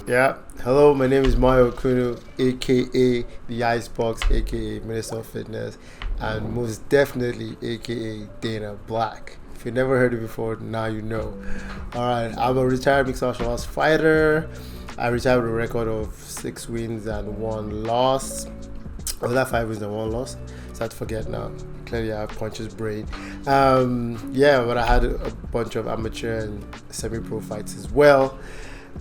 Yeah. Hello, my name is Mayo Okunnu, aka the Icebox, aka Minister of Fitness, and most definitely aka Dana Black. If you never heard it before, now you know. Alright, I'm a retired mixed martial arts fighter. I retired with a record of 6 wins and 1 loss. Was that 5 wins and 1 loss? Start to forget now. Clearly, I have Punch's brain. Yeah, but I had a bunch of amateur and semi-pro fights as well.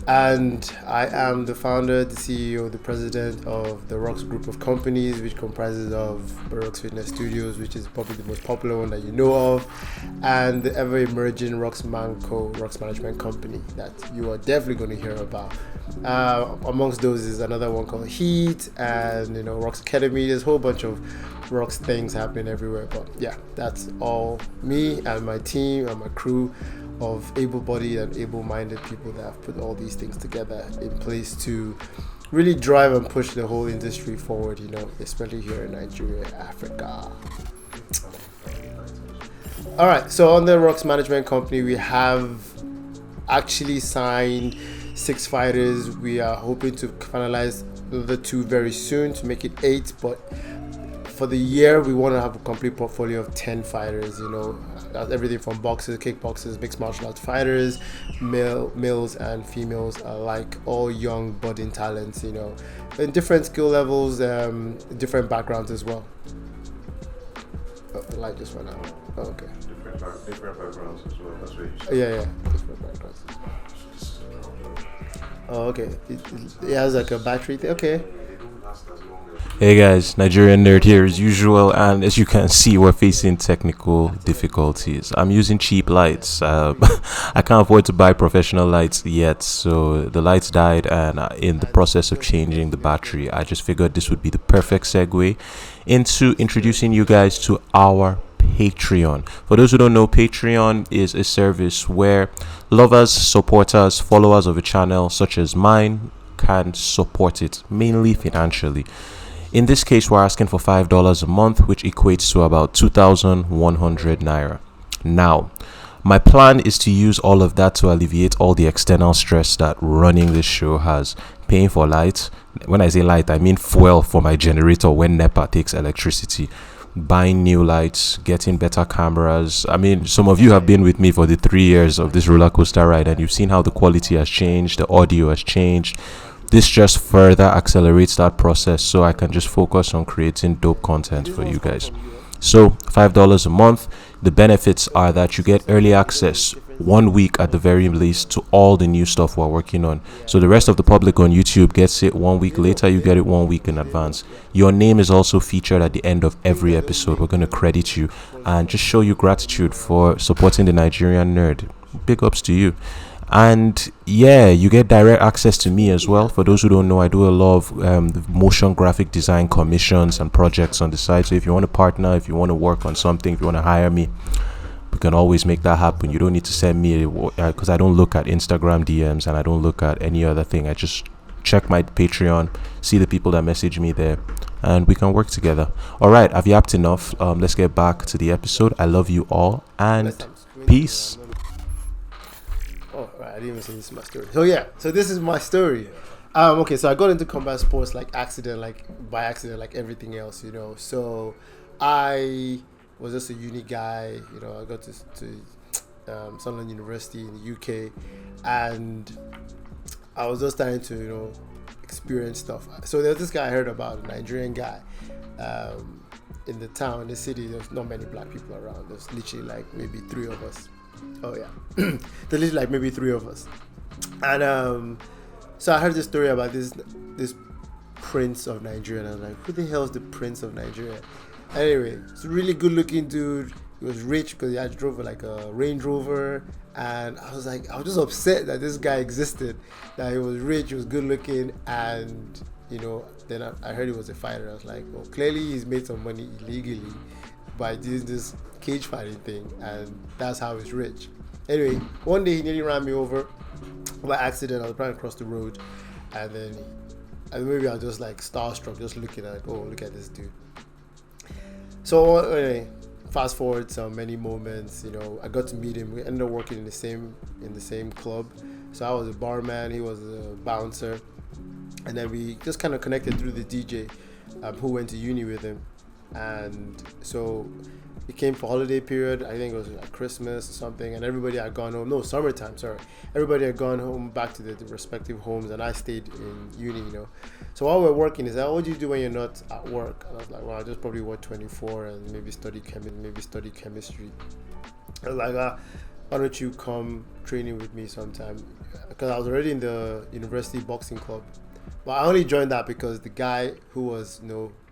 And I am the founder, the CEO, the president of the Rox group of companies, which comprises of BodyRox FItness Studios, which is probably the most popular one that you know of, and the ever-emerging Rox Management Company that you are definitely going to hear about. Amongst those is another one called Heat, and Rox Academy. There's a whole bunch of Rox things happening everywhere. But yeah, that's all me and my team and my crew of able-bodied and able-minded people that have put all these things together in place to really drive and push the whole industry forward, especially here in Nigeria, Africa. All right, so on the Rox Management Company, we have actually signed 6 fighters. We are hoping to finalize the 2 very soon to make it 8, but for the year, we want to have a complete portfolio of 10 fighters, That's everything from boxers, kickboxers, mixed martial arts fighters, males and females alike, all young budding talents, in different skill levels, different backgrounds as well. Oh, the light just went out. Oh, okay. Different backgrounds as well, that's what you said. Yeah, different backgrounds. Oh, okay. It has like a battery thing. Okay. Hey guys, Nigerian Nerd here as usual, and as you can see, we're facing technical difficulties. I'm using cheap lights. I can't afford to buy professional lights yet, so the lights died, and in the process of changing the battery, I just figured this would be the perfect segue into introducing you guys to our Patreon. For those who don't know, Patreon is a service where lovers, supporters, followers of a channel such as mine can support it, mainly financially. In this case, we're asking for $5 a month, which equates to about 2,100 naira. Now, my plan is to use all of that to alleviate all the external stress that running this show has. Paying for light. When I say light, I mean fuel for my generator when NEPA takes electricity. Buying new lights, getting better cameras. I mean, some of you have been with me for the 3 years of this roller coaster ride, and you've seen how the quality has changed, the audio has changed. This just further accelerates that process, so I can just focus on creating dope content for you guys. So $5 a month. The benefits are that you get early access 1 week at the very least to all the new stuff we're working on. So the rest of the public on YouTube gets it 1 week later. You get it 1 week in advance. Your name is also featured at the end of every episode. We're going to credit you and just show you gratitude for supporting the Nigerian Nerd. Big ups to you. And yeah, you get direct access to me as well. For those who don't know, I do a lot of motion graphic design commissions and projects on the side. So if you want to partner, if you want to work on something, if you want to hire me, we can always make that happen. You don't need to send me, because I don't look at Instagram DMs and I don't look at any other thing. I just check my Patreon, see the people that message me there, and we can work together. All right, I've yapped enough. Let's get back to the episode. I love you all, and peace. Oh, right, I didn't even say this is my story. So this is my story. Okay, so I got into combat sports by accident, like everything else, So I was just a uni guy, I got to Sunderland University in the UK, and I was just starting to, experience stuff. So there was this guy I heard about, a Nigerian guy, in the town, in the city. There's not many black people around. There's literally like maybe 3 of us. Oh yeah, there's literally like maybe 3 of us, and so I heard this story about this prince of Nigeria, and I was like, who the hell is the prince of Nigeria? Anyway, it's a really good looking dude. He was rich because he drove like a Range Rover, and I was just upset that this guy existed, that he was rich, he was good looking, and then I heard he was a fighter. I was like, well, clearly he's made some money illegally by doing this cage fighting thing, and that's how he's rich. Anyway, one day he nearly ran me over by accident. I was trying to cross the road, and then maybe I was just like starstruck, just looking at, oh, look at this dude. So anyway, fast forward so many moments, I got to meet him. We ended up working in the same club. So I was a barman, he was a bouncer, and then we just kind of connected through the DJ, who went to uni with him, and so it came for holiday period. I think it was like Christmas or something, and everybody had gone home. No, summertime. Sorry, everybody had gone home back to the respective homes, and I stayed in uni. So while we're working, is that what do you do when you're not at work? And I was like, well, I just probably work 24 and maybe study chemistry. I was like, why don't you come training with me sometime? Because I was already in the university boxing club. But I only joined that because the guy who was,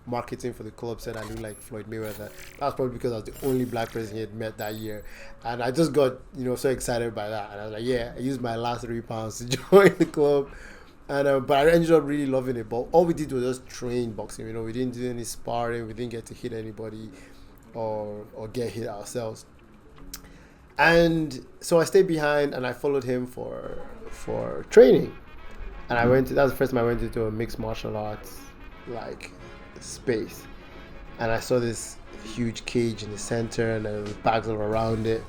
marketing for the club said I looked like Floyd Mayweather. That was probably because I was the only black person he had met that year. And I just got, so excited by that. And I was like, yeah, I used my last £3 to join the club. And but I ended up really loving it. But all we did was just train boxing. We didn't do any sparring. We didn't get to hit anybody or get hit ourselves. And so I stayed behind and I followed him for training. And that was the first time I went into a mixed martial arts space. And I saw this huge cage in the center and there was bags all around it.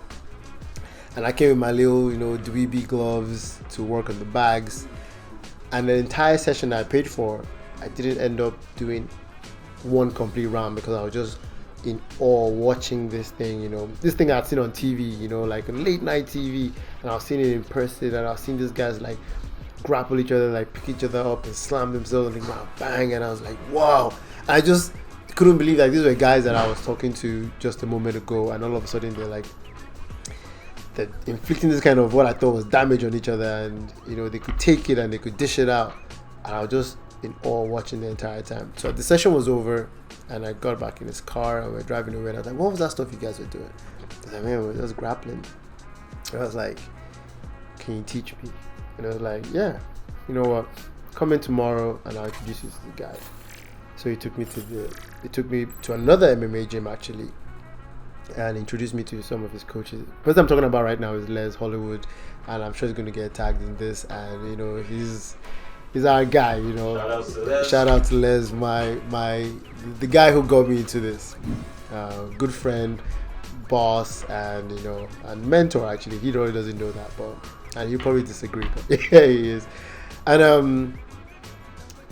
And I came with my little, dweeby gloves to work on the bags. And the entire session I paid for, I didn't end up doing one complete round because I was just in awe watching this thing, this thing I'd seen on TV, like late night TV, and I was seeing it in person, and I was seeing these guys grapple each other, pick each other up and slam themselves and bang, and I was like, wow. I just couldn't believe these were guys that I was talking to just a moment ago, and all of a sudden they're inflicting this kind of what I thought was damage on each other, and they could take it and they could dish it out, and I was just in awe watching the entire time. So the session was over and I got back in his car and we're driving away, and I was like, what was that stuff you guys were doing? I was like, man, we're just grappling. And I was like, can you teach me? And I was like, yeah, you know what, come in tomorrow and I'll introduce you to the guy. So he took me to another MMA gym actually, and introduced me to some of his coaches. The person I'm talking about right now is Les Hollywood, and I'm sure he's going to get tagged in this, and he's our guy, Shout out to Les, the guy who got me into this. Good friend, boss, and and mentor actually. He really doesn't know that, and he'll probably disagree, but yeah, he is. And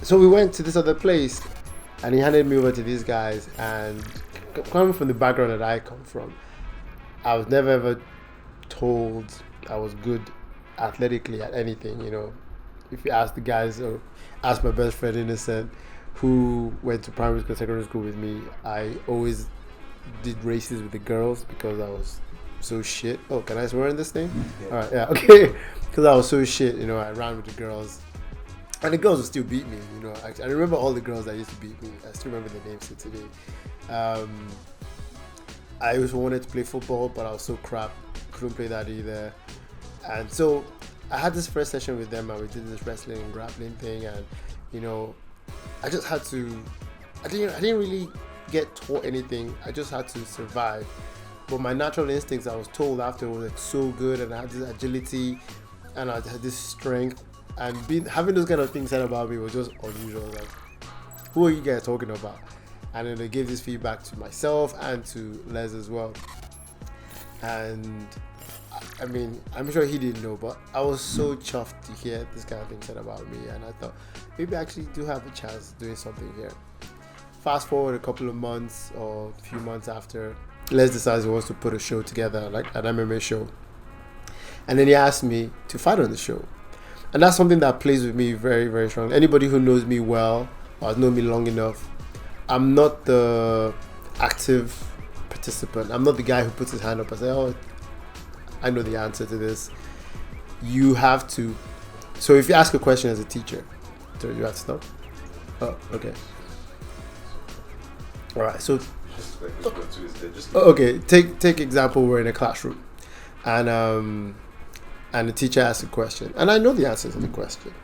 so we went to this other place, and he handed me over to these guys. And coming from the background that I come from, I was never ever told I was good athletically at anything, If you ask the guys, or ask my best friend Innocent, who went to primary school, secondary school with me, I always did races with the girls because I was so shit. Oh, can I swear in this thing? Yeah. All right, yeah, okay. Because I was so shit, I ran with the girls. And the girls would still beat me, I remember all the girls that used to beat me. I still remember their names to today. I always wanted to play football, but I was so crap. Couldn't play that either. And so I had this first session with them and we did this wrestling and grappling thing, and I just had to, I didn't really get taught anything. I just had to survive. But my natural instincts, I was told after, was so good, and I had this agility and I had this strength, and having those kind of things said about me was just unusual. Who are you guys talking about? And then they gave this feedback to myself and to Les as well. And I mean, I'm sure he didn't know, but I was so chuffed to hear this kind of thing said about me, and I thought maybe I actually do have a chance doing something here. Fast forward a couple of months or a few months after, Les decides he wants to put a show together, like an MMA show. And then he asked me to fight on the show. And that's something that plays with me very, very strongly. Anybody who knows me well or has known me long enough, I'm not the active participant. I'm not the guy who puts his hand up and says, oh, I know the answer to this. You have to. So if you ask a question as a teacher, so you have to stop. Oh, okay. All right. So, okay. Take example. We're in a classroom, and the teacher asks a question, and I know the answer to the question.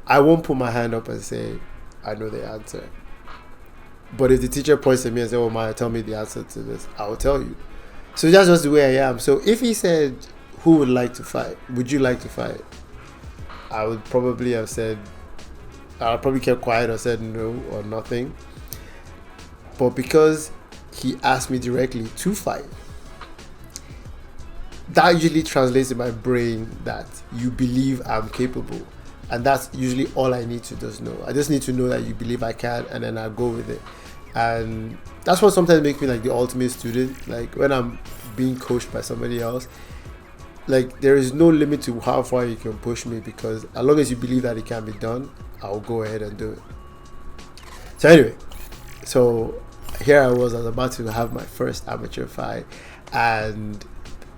I won't put my hand up and say I know the answer. But if the teacher points at me and says, "Oh, Maya, tell me the answer to this," I will tell you. So that's just the way I am. So if he said, "Who would like to fight? Would you like to fight?" I would probably have said, I'll probably kept quiet or said no or nothing. But because he asked me directly to fight, that usually translates in my brain that you believe I'm capable. And that's usually all I need to just know. I just need to know that you believe I can, and then I'll go with it. And that's what sometimes makes me like the ultimate student. Like when I'm being coached by somebody else, like there is no limit to how far you can push me, because as long as you believe that it can be done, I'll go ahead and do it. So anyway, so here I was about to have my first amateur fight, and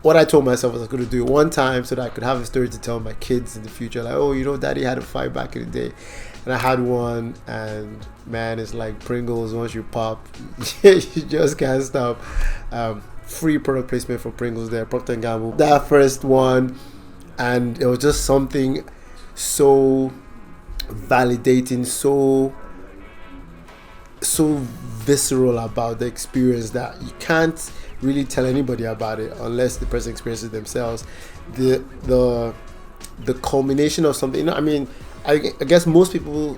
what I told myself was I was going to do it one time so that I could have a story to tell my kids in the future. Like, oh, you know, daddy had a fight back in the day. And I had one, and man, it's like Pringles. Once you pop, you just can't stop. Free product placement for Pringles there, Procter & Gamble. That first one, and it was just something so validating, so visceral about the experience that you can't really tell anybody about it unless the person experiences it themselves. The culmination of something, I mean, I guess most people,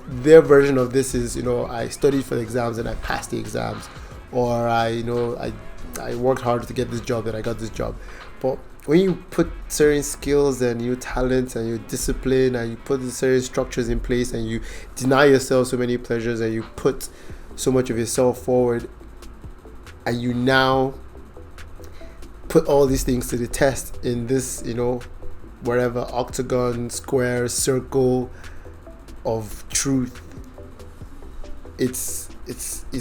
their version of this is, I studied for the exams and I passed the exams, or I worked hard to get this job and I got this job. But when you put certain skills and your talents and your discipline and you put certain structures in place and you deny yourself so many pleasures and you put so much of yourself forward, and you now put all these things to the test in this, wherever octagon, square, circle of truth, it's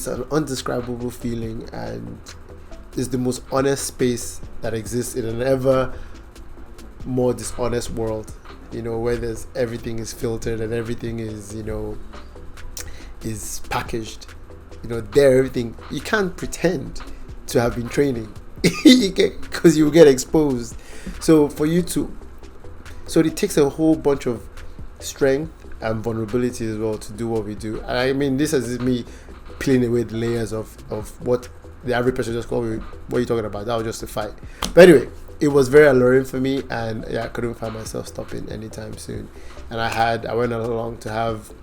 an indescribable feeling, and it's the most honest space that exists in an ever more dishonest world, where everything is filtered and everything is, is packaged. Everything, you can't pretend to have been training because you get exposed. So it takes a whole bunch of strength and vulnerability as well to do what we do. And I mean, this is me peeling away the layers of what the average person just called me. What are you talking about? That was just a fight. But anyway, it was very alluring for me, and I couldn't find myself stopping anytime soon. And I went along to have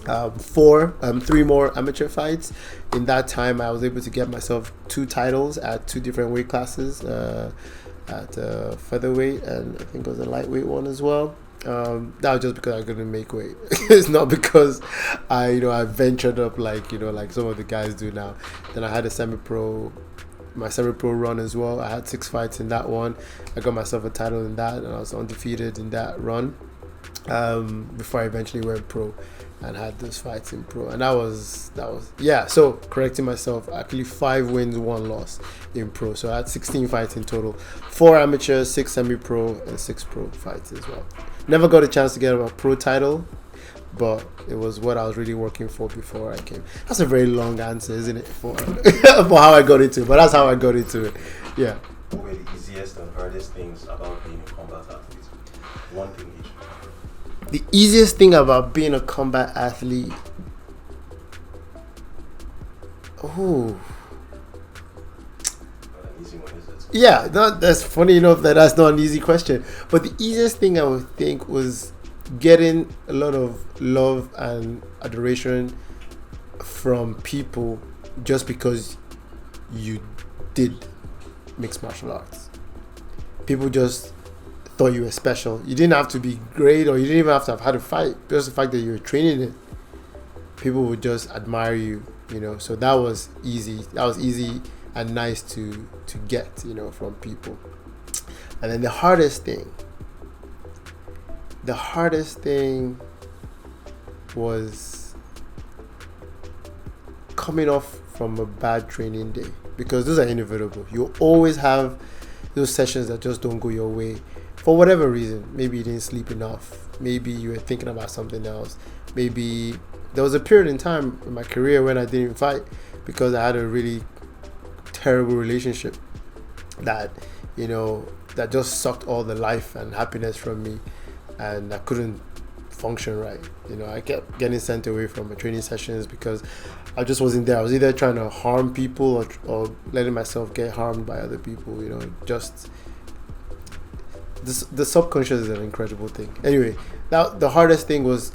3 more amateur fights. In that time, I was able to get myself 2 titles at 2 different weight classes, at featherweight, and I think it was a lightweight one as well. That was just because I couldn't make weight. It's not because I ventured up like some of the guys do now. Then I had my semi-pro run as well. I had 6 fights in that one. I got myself a title in that, and I was undefeated in that run, before I eventually went pro and had those fights in pro. And that was so correcting myself, actually 5 wins, 1 loss in pro. So I had 16 fights in total, 4 amateurs, 6 semi-pro, and 6 pro fights as well. Never got a chance to get a pro title, but it was what I was really working for before I came. That's a very long answer, isn't it, for how I got into it, but that's how I got into it. Yeah. What were the easiest and hardest things about being a combat athlete? One thing each. The easiest thing about being a combat athlete, yeah, that's funny enough that's not an easy question. But the easiest thing I would think was getting a lot of love and adoration from people just because you did mixed martial arts. People just thought you were special. You didn't have to be great, or you didn't even have to have had a fight. Just the fact that you were training it, people would just admire you, So that was easy. That was easy and nice to get, from people. And then the hardest thing was coming off from a bad training day, because those are inevitable. You always have those sessions that just don't go your way for whatever reason. Maybe you didn't sleep enough, maybe you were thinking about something else, maybe there was a period in time in my career when I didn't fight because I had a really terrible relationship that that just sucked all the life and happiness from me, and I couldn't function right. I kept getting sent away from my training sessions because I just wasn't there. I was either trying to harm people or letting myself get harmed by other people. Just the subconscious is an incredible thing. Anyway, now the hardest thing was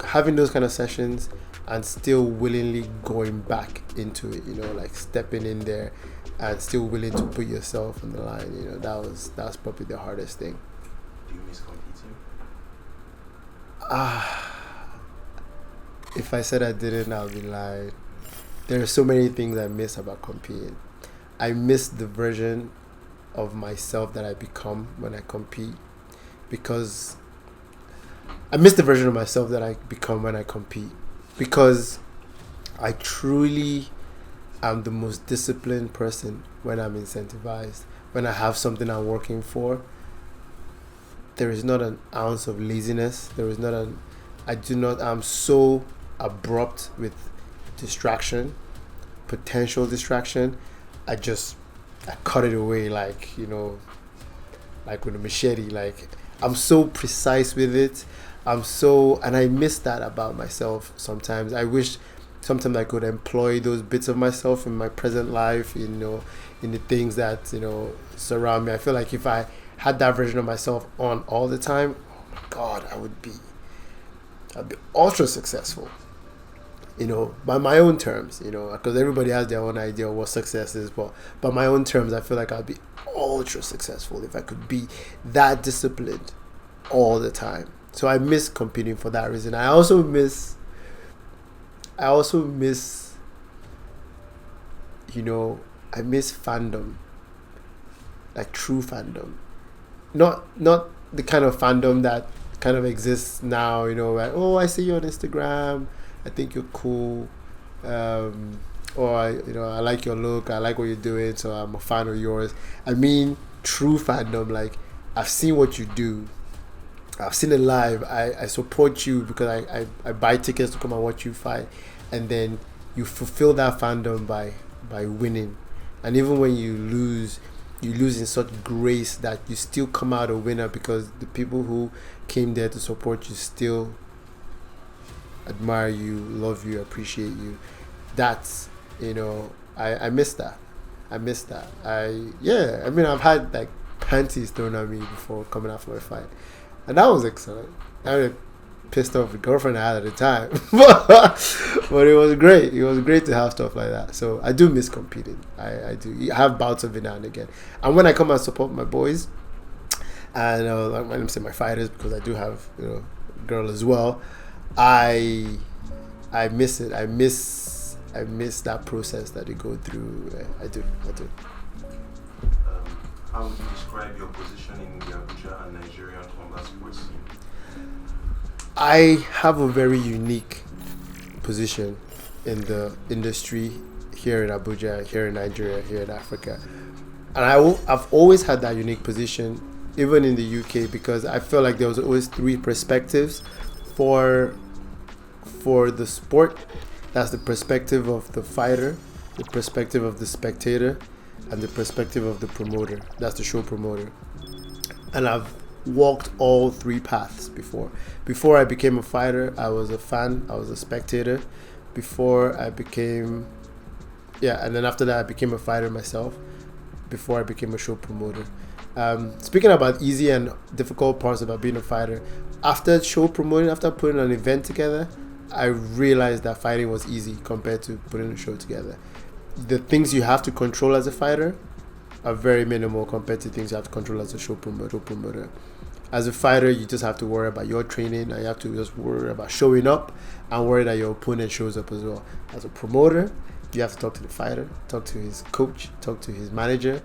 having those kind of sessions and still willingly going back into it, like stepping in there and still willing to put yourself on the line. You know, that's probably the hardest thing. Do you miss competing? If I said I didn't, I'll be lying. There are so many things I miss about competing. I miss the version of myself that I become when I compete, because I miss the version of myself that I become when I compete, because I truly am the most disciplined person when I'm incentivized. When I have something I'm working for, there is not an ounce of laziness. There is not an. I'm so abrupt with distraction, potential distraction. I cut it away, like, you know, like with a machete. Like, I'm so precise with it. And I miss that about myself sometimes. I wish sometimes I could employ those bits of myself in my present life, you know, in the things that, you know, surround me. I feel like if I had that version of myself on all the time, oh my God, I'd be ultra successful, you know, by my own terms, you know, because everybody has their own idea of what success is, but by my own terms, I feel like I'd be ultra successful if I could be that disciplined all the time. So I miss competing for that reason. I also miss, you know, I miss fandom, like true fandom, not the kind of fandom that kind of exists now, you know, like, oh, I see you on Instagram, I think you're cool, or I like your look, I like what you're doing, so I'm a fan of yours. I mean true fandom, like I've seen what you do, I've seen it live, I support you because I buy tickets to come and watch you fight, and then you fulfill that fandom by winning. And even when you lose in such grace that you still come out a winner, because the people who came there to support you still admire you, love you, appreciate you. That's, you know, I miss that. I mean, I've had like panties thrown at me before coming out for a fight, and that was excellent. I mean, pissed off the girlfriend I had at the time, but it was great. It was great to have stuff like that. So I do miss competing. I do. I have bouts of it now and again. And when I come and support my boys, and when I'm saying my fighters, because I do have, you know, a girl as well, I miss it. I miss that process that they go through. I do. How would you describe your position in the Abuja and Nigerian combat sports scene? I have a very unique position in the industry here in Abuja, here in Nigeria, here in Africa. And I've always had that unique position, even in the UK, because I feel like there was always three perspectives for the sport. That's the perspective of the fighter, the perspective of the spectator, and the perspective of the promoter. That's the show promoter. And I've walked all three paths before. Before I became a fighter, I was a fan, I was a spectator. Before I became, and then after that I became a fighter myself, before I became a show promoter. Speaking about easy and difficult parts about being a fighter, after show promoting, after putting an event together, I realized that fighting was easy compared to putting a show together. The things you have to control as a fighter are very minimal compared to things you have to control as a show promoter. As a fighter, you just have to worry about your training, and you have to just worry about showing up and worry that your opponent shows up as well. As a promoter, you have to talk to the fighter, talk to his coach, talk to his manager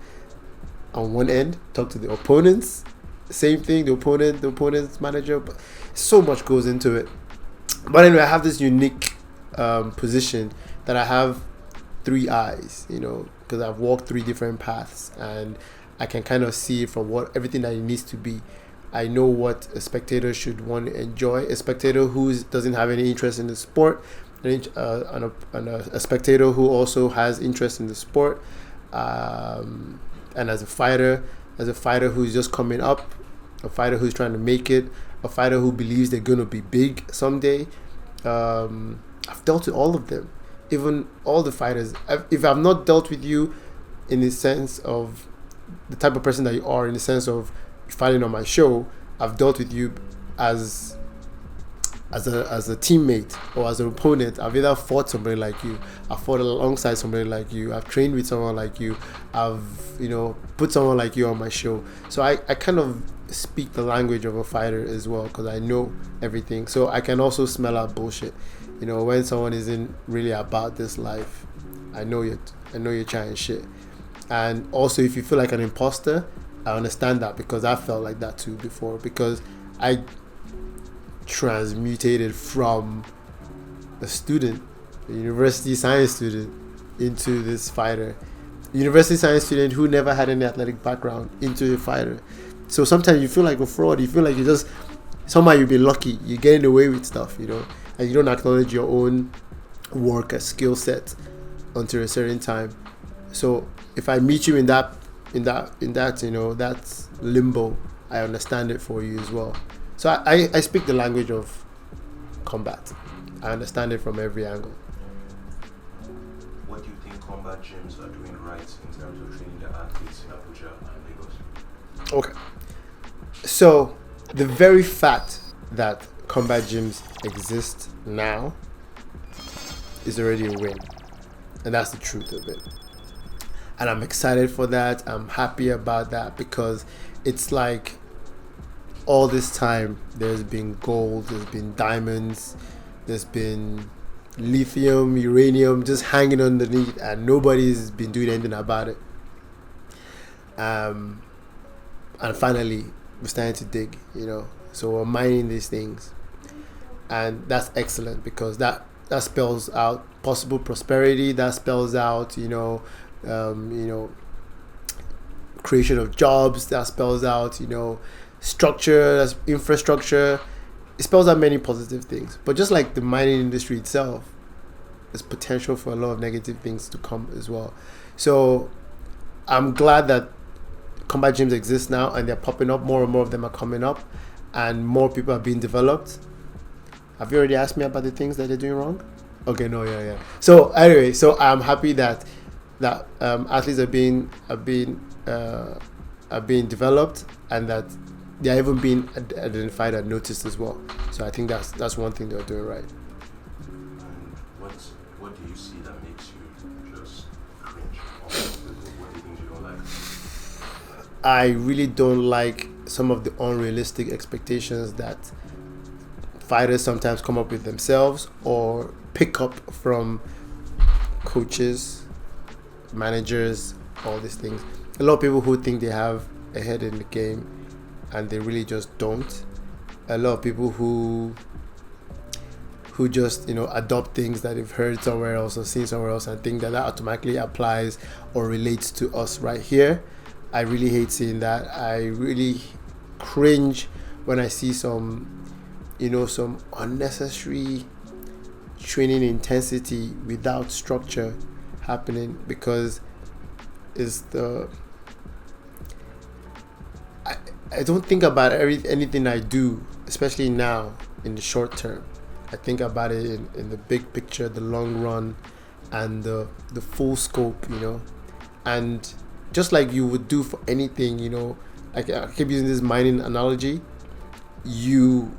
on one end, talk to the opponents, same thing, the opponent's manager. But so much goes into it. But anyway, I have this unique position that I have three eyes, you know, because I've walked three different paths, and I can kind of see from everything that it needs to be. I know what a spectator should want to enjoy. A spectator who doesn't have any interest in the sport, and a spectator who also has interest in the sport. And as a fighter who's just coming up, a fighter who's trying to make it, a fighter who believes they're going to be big someday. I've dealt with all of them. Even all the fighters. If I've not dealt with you in the sense of the type of person that you are, in the sense of fighting on my show, I've dealt with you as as a teammate or as an opponent. I've either fought somebody like you, I've fought alongside somebody like you, I've trained with someone like you, I've put someone like you on my show. So I kind of speak the language of a fighter as well, because I know everything. So I can also smell out bullshit. When someone isn't really about this life, I know you're trying shit. And also, if you feel like an imposter, I understand that, because I felt like that too before, because I transmutated from a student, a university science student, into this fighter. University science student who never had any athletic background into a fighter. So sometimes you feel like a fraud. You feel like somehow you've been lucky. You're getting away with stuff, and you don't acknowledge your own work as skill set until a certain time. So if I meet you in that that limbo, I understand it for you as well. So I speak the language of combat. I understand it from every angle. What do you think combat gyms are doing right in terms of training the athletes in Abuja and Lagos? Okay. So the very fact that combat gyms exist now is already a win. And that's the truth of it. And I'm excited for that. I'm happy about that, because it's like all this time there's been gold, there's been diamonds, there's been lithium, uranium just hanging underneath, and nobody's been doing anything about it. And finally we're starting to dig, so we're mining these things, and that's excellent, because that spells out possible prosperity, that spells out creation of jobs, that spells out structure, that's infrastructure. It spells out many positive things. But just like the mining industry itself, there's potential for a lot of negative things to come as well. So I'm glad that combat gyms exist now, and they're popping up. More and more of them are coming up, and more people are being developed. Have you already asked me about the things that they're doing wrong? Okay, no, yeah. So anyway, so I'm happy that athletes are being developed, and that they are even being identified and noticed as well. So I think that's one thing they're doing right. And what do you see that makes you just cringe? What do you think you don't like? I really don't like some of the unrealistic expectations that fighters sometimes come up with themselves or pick up from coaches, managers, all these things. A lot of people who think they have a head in the game, and they really just don't. A lot of people who just adopt things that they've heard somewhere else or seen somewhere else, and think that automatically applies or relates to us right here. I really hate seeing that. I really cringe when I see some unnecessary training intensity without structure happening, because I don't think about anything I do, especially now in the short term. I think about it in the big picture, the long run, and the full scope, and just like you would do for anything, like I keep using this mining analogy, you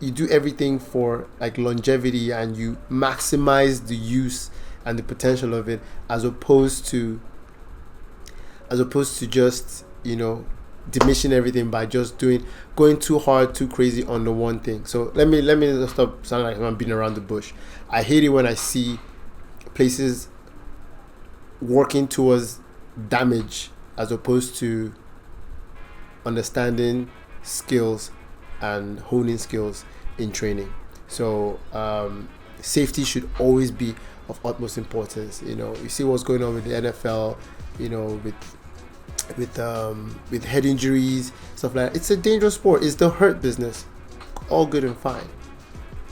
do everything for like longevity, and you maximize the use and the potential of it, as opposed to just diminishing everything by just going too hard, too crazy on the one thing. So let me stop sounding like I'm beating around the bush. I hate it when I see places working towards damage as opposed to understanding skills and honing skills in training. So safety should always be of utmost importance. You see what's going on with the NFL, with head injuries, stuff like that. It's a dangerous sport. It's the hurt business. All good and fine.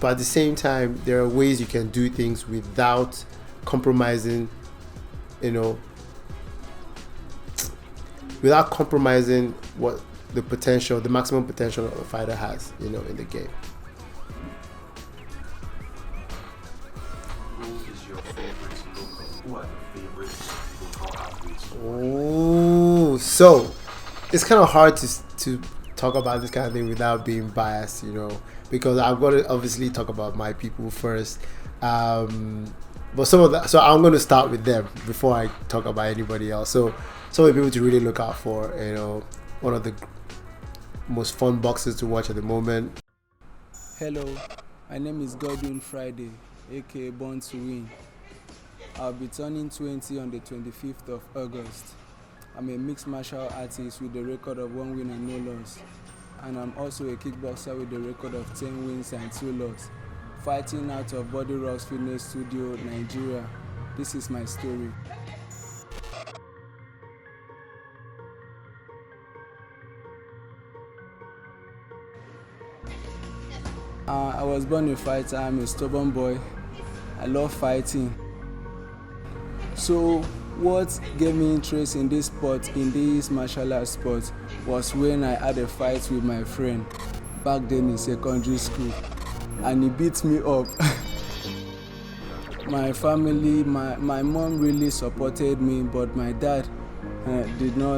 But at the same time, there are ways you can do things without compromising, what the maximum potential a fighter has, in the game. Who are your favorite local athletes? Oh, so it's kind of hard to talk about this kind of thing without being biased, because I've got to obviously talk about my people first. But some of that, so I'm going to start with them before I talk about anybody else. So some of the people to really look out for, one of the most fun boxers to watch at the moment. Hello, my name is Godwin Friday, aka Born to Win. I'll be turning 20 on the 25th of August. I'm a mixed martial artist with a record of 1 win and no loss. And I'm also a kickboxer with a record of 10 wins and 2 losses. Fighting out of BodyRox FItness Studio, Nigeria. This is my story. I was born a fighter. I'm a stubborn boy. I love fighting. So what gave me interest in this sport, in this martial arts sport, was when I had a fight with my friend back then in secondary school, and he beat me up. My family, my mom really supported me, but my dad did not.